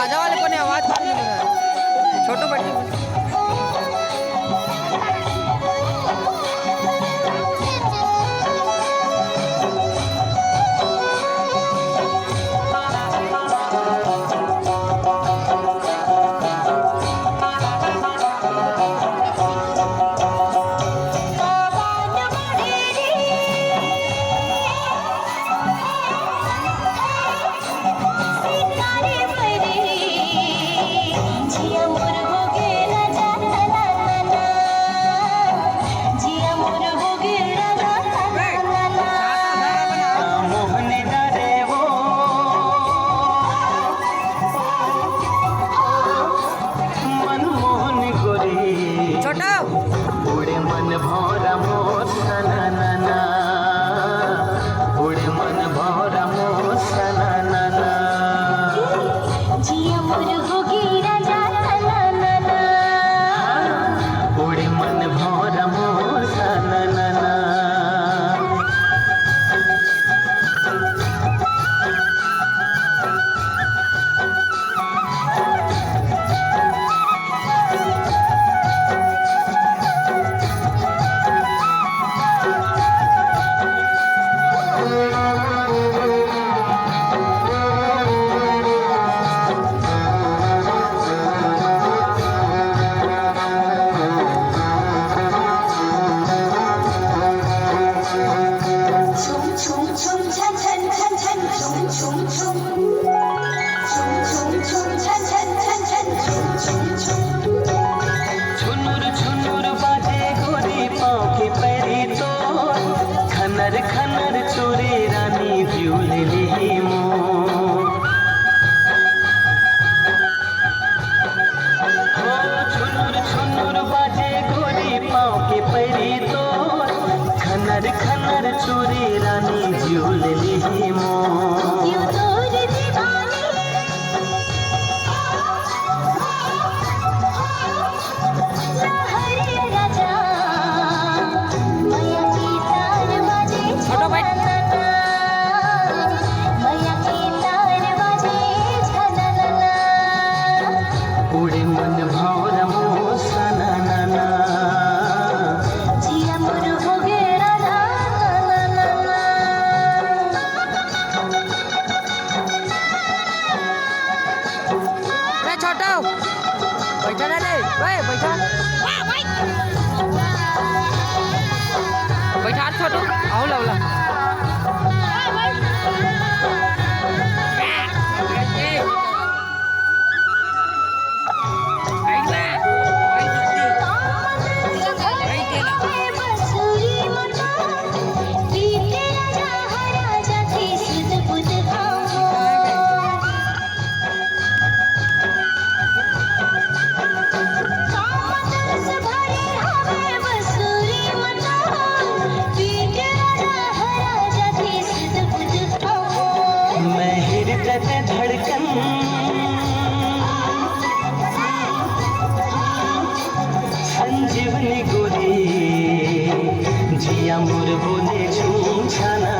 बाजा वाले को ने आवाज मारने लगा छोटू बड़ी उड़े मन भौरा मोर सननना उड़े मन भौरा मोर सननना जिया मोर होगी राजा सननना उड़े मन भौरा मोर सननना खनर खनर चोरी रानी झूलली मोर छुनुर छुनुर बाजे गोरी पाँव के पैरी तोर खनर खनर चोरी रानी झूलली मोर उड़े मन भौरा मोर सननना जिया मोर होगे राजा सननना रे छोटू बैठा रे बैठा बैठा छोटू आओ लवला धड़कन संजीवनी गोरी जिया मोर बोले झूम छाना